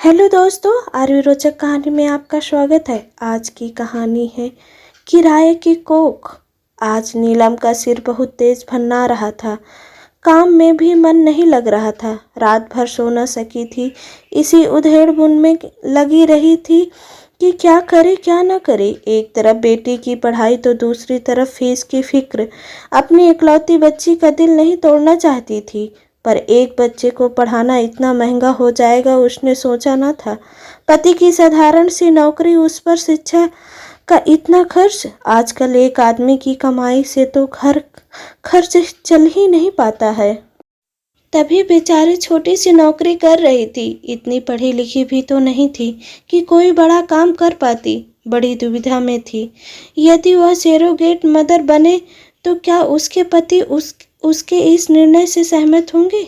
Hello दोस्तों, RV रोचक कहानी में आपका स्वागत है। आज की कहानी है किराए की कोख। आज नीलम का सिर बहुत तेज भन्ना रहा था। काम में भी मन नहीं लग रहा था। रात भर सो न सकी थी। इसी उधेड़-बुन में लगी रही थी कि क्या करे क्या न करे। एक तरफ बेटी की पढ़ाई तो दूसरी तरफ फीस की फिक्र। अपनी इकलौती बच्ची का दिल नहीं तोड़ना चाहती थी, पर एक बच्चे को पढ़ाना इतना महंगा हो जाएगा उसने सोचा न था। पति की साधारण सी नौकरी, उस पर शिक्षा का इतना खर्च। आजकल एक आदमी की कमाई से तो घर खर्च चल ही नहीं पाता है। तभी बेचारी छोटी सी नौकरी कर रही थी। इतनी पढ़ी लिखी भी तो नहीं थी कि कोई बड़ा काम कर पाती। बड़ी दुविधा में थी। यदि वह सरोगेट मदर बने तो क्या उसके पति उसके इस निर्णय से सहमत होंगे?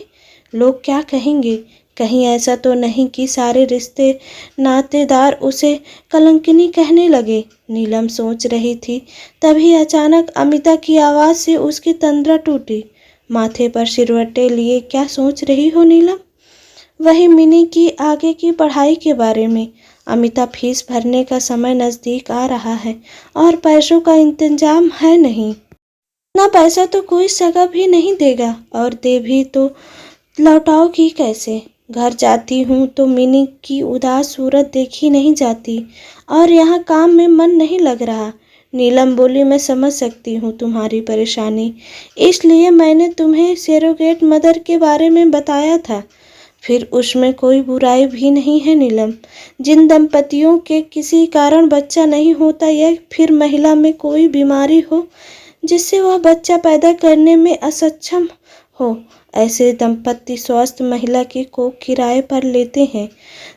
लोग क्या कहेंगे? कहीं ऐसा तो नहीं कि सारे रिश्ते नातेदार उसे कलंकिनी कहने लगे। नीलम सोच रही थी, तभी अचानक अमिता की आवाज़ से उसकी तंद्रा टूटी। माथे पर सिरवटे लिए क्या सोच रही हो नीलम? वही मिनी की आगे की पढ़ाई के बारे में। अमिता, फीस भरने का समय नज़दीक आ रहा है और पैसों का इंतजाम है नहीं। इतना पैसा तो कोई सगा भी नहीं देगा, और दे भी तो लौटाओगी कैसे? घर जाती हूँ तो मिनी की उदास सूरत देखी नहीं जाती, और यहाँ काम में मन नहीं लग रहा। नीलम बोली, मैं समझ सकती हूँ तुम्हारी परेशानी, इसलिए मैंने तुम्हें सरोगेट मदर के बारे में बताया था। फिर उसमें कोई बुराई भी नहीं है नीलम। जिन दंपतियों के किसी कारण बच्चा नहीं होता, या फिर महिला में कोई बीमारी हो जिससे वह बच्चा पैदा करने में असक्षम हो, ऐसे दंपति स्वस्थ महिला की कोख किराए पर लेते हैं।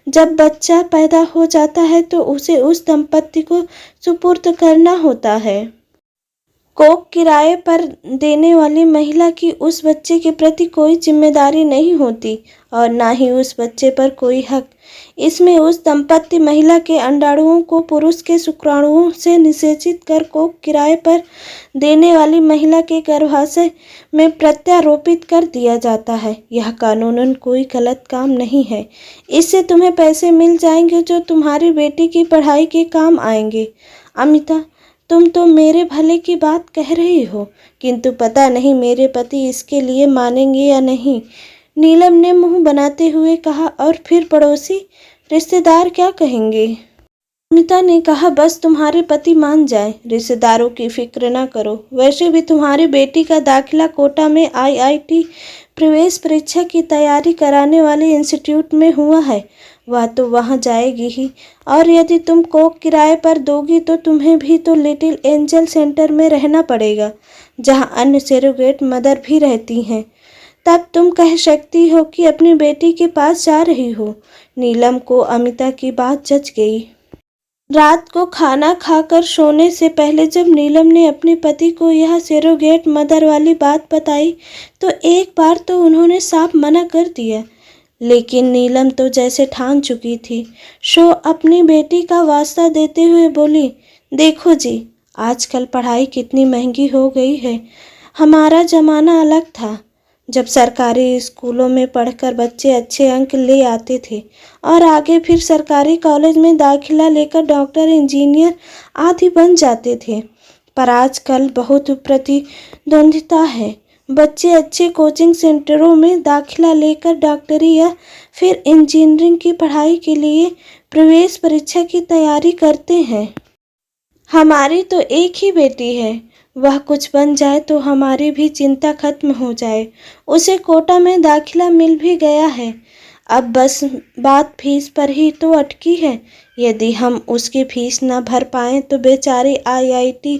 जब बच्चा पैदा हो जाता है तो उसे उस दंपति को सुपुर्द करना होता है। कोख किराए पर देने वाली महिला की उस बच्चे के प्रति कोई जिम्मेदारी नहीं होती, और ना ही उस बच्चे पर कोई हक। इसमें उस दंपति महिला के अंडाणुओं को पुरुष के शुक्राणुओं से निषेचित कर कोख किराए पर देने वाली महिला के गर्भाशय में प्रत्यारोपित कर दिया जाता है। यह कानूनन कोई गलत काम नहीं है। इससे तुम्हें पैसे मिल जाएंगे जो तुम्हारी बेटी की पढ़ाई के काम आएंगे। अमिता, तुम तो मेरे भले की बात कह रही हो, किंतु पता नहीं मेरे पति इसके लिए मानेंगे या नहीं। नीलम ने मुंह बनाते हुए कहा, और फिर पड़ोसी रिश्तेदार क्या कहेंगे? अमिता ने कहा, बस तुम्हारे पति मान जाए, रिश्तेदारों की फिक्र न करो। वैसे भी तुम्हारी बेटी का दाखिला कोटा में IIT प्रवेश परीक्षा की तैयारी कराने वाले इंस्टीट्यूट में हुआ है। वह तो वहाँ जाएगी ही, और यदि तुम कोख किराए पर दोगी तो तुम्हें भी तो लिटिल एंजल सेंटर में रहना पड़ेगा, जहाँ अन्य सरोगेट मदर भी रहती हैं। तब तुम कह सकती हो कि अपनी बेटी के पास जा रही हो। नीलम को अमिता की बात जच गई। रात को खाना खाकर सोने से पहले जब नीलम ने अपने पति को यह सरोगेट मदर वाली बात बताई, तो एक बार तो उन्होंने साफ मना कर दिया, लेकिन नीलम तो जैसे ठान चुकी थी। शो अपनी बेटी का वास्ता देते हुए बोली, देखो जी, आजकल पढ़ाई कितनी महंगी हो गई है। हमारा ज़माना अलग था, जब सरकारी स्कूलों में पढ़कर बच्चे अच्छे अंक ले आते थे और आगे फिर सरकारी कॉलेज में दाखिला लेकर डॉक्टर, इंजीनियर आदि बन जाते थे। पर आजकल बहुत प्रतिद्वंद्विता है। बच्चे अच्छे कोचिंग सेंटरों में दाखिला लेकर डॉक्टरी या फिर इंजीनियरिंग की पढ़ाई के लिए प्रवेश परीक्षा की तैयारी करते हैं। हमारी तो एक ही बेटी है, वह कुछ बन जाए तो हमारी भी चिंता खत्म हो जाए। उसे कोटा में दाखिला मिल भी गया है। अब बस बात फीस पर ही तो अटकी है। यदि हम उसकी फीस न भर पाएं तो बेचारी IIT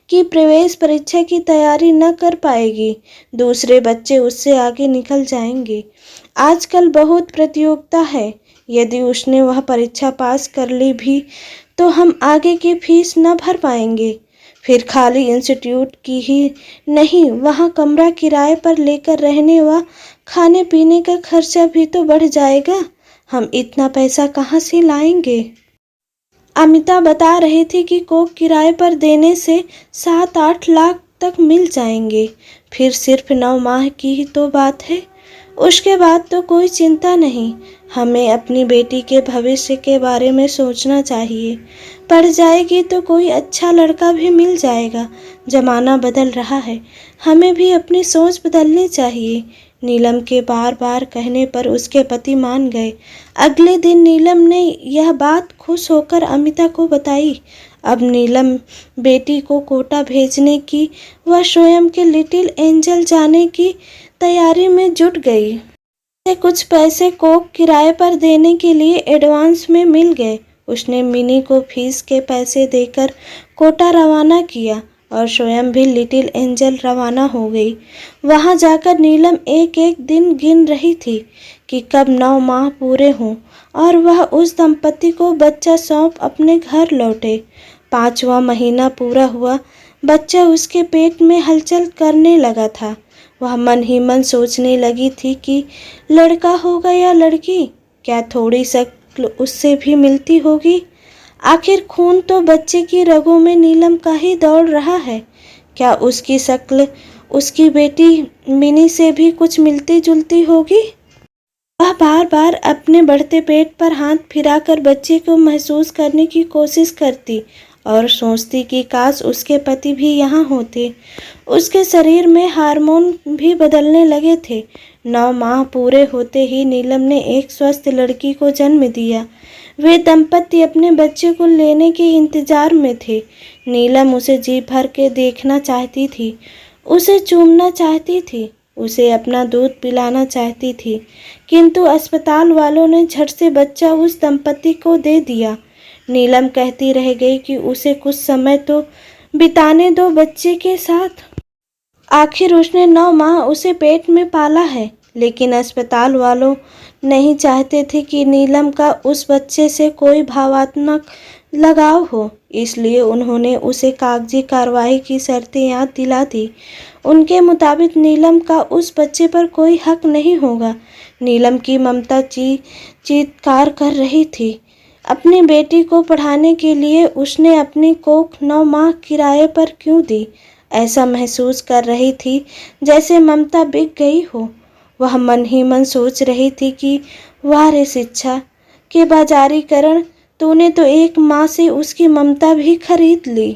की प्रवेश परीक्षा की तैयारी न कर पाएगी। दूसरे बच्चे उससे आगे निकल जाएंगे। आजकल बहुत प्रतियोगिता है। यदि उसने वह परीक्षा पास कर ली भी तो हम आगे की फीस न भर पाएंगे। फिर खाली इंस्टीट्यूट की ही नहीं, वहाँ कमरा किराए पर लेकर रहने व खाने पीने का खर्चा भी तो बढ़ जाएगा। हम इतना पैसा कहाँ से लाएंगे? अमिता बता रही थी कि कोख किराए पर देने से 7-8 लाख तक मिल जाएंगे। फिर सिर्फ 9 माह की ही तो बात है। उसके बाद तो कोई चिंता नहीं। हमें अपनी बेटी के भविष्य के बारे में सोचना चाहिए। पढ़ जाएगी तो कोई अच्छा लड़का भी मिल जाएगा। जमाना बदल रहा है, हमें भी अपनी सोच बदलनी चाहिए। नीलम के बार बार कहने पर उसके पति मान गए। अगले दिन नीलम ने यह बात खुश होकर अमिता को बताई। अब नीलम बेटी को कोटा भेजने की व स्वयं के लिटिल एंजल जाने की तैयारी में जुट गई। उसे कुछ पैसे कोक किराए पर देने के लिए एडवांस में मिल गए। उसने मिनी को फीस के पैसे देकर कोटा रवाना किया और स्वयं भी लिटिल एंजल रवाना हो गई। वहां जाकर नीलम एक एक दिन गिन रही थी कि कब 9 माह पूरे हों और वह उस दंपति को बच्चा सौंप अपने घर लौटे। 5वां महीना पूरा हुआ। बच्चा उसके पेट में हलचल करने लगा था। वह मन ही मन सोचने लगी थी कि लड़का होगा या लड़की, क्या थोड़ी शक्ल उससे भी मिलती होगी। आखिर खून तो बच्चे की रगों में नीलम का ही दौड़ रहा है। क्या उसकी शक्ल उसकी बेटी मिनी से भी कुछ मिलती जुलती होगी। वह बार बार अपने बढ़ते पेट पर हाथ फिराकर बच्चे को महसूस करने की कोशिश करती और सोचती कि काश उसके पति भी यहाँ होते। उसके शरीर में हार्मोन भी बदलने लगे थे। 9 माह पूरे होते ही नीलम ने एक स्वस्थ लड़की को जन्म दिया। वे दंपति अपने बच्चे को लेने के इंतजार में थे। नीलम उसे जी भर के देखना चाहती थी, उसे चूमना चाहती थी, उसे अपना दूध पिलाना चाहती थी, किंतु अस्पताल वालों ने झट से बच्चा उस दंपति को दे दिया। नीलम कहती रह गई कि उसे कुछ समय तो बिताने दो बच्चे के साथ। आखिर उसने 9 माह उसे पेट में पाला है, लेकिन अस्पताल वालों नहीं चाहते थे कि नीलम का उस बच्चे से कोई भावनात्मक लगाव हो, इसलिए उन्होंने उसे कागजी कार्रवाई की शर्तें याद दिला दी। उनके मुताबिक नीलम का उस बच्चे पर कोई हक नहीं होगा। नीलम की ममता चीत्कार कर रही थी। अपनी बेटी को पढ़ाने के लिए उसने अपनी कोख 9 माह किराए पर क्यों दी। ऐसा महसूस कर रही थी जैसे ममता बिक गई हो। वह मन ही मन सोच रही थी कि वाह रे शिक्षा के बाजारीकरण, तूने तो एक माँ से उसकी ममता भी खरीद ली।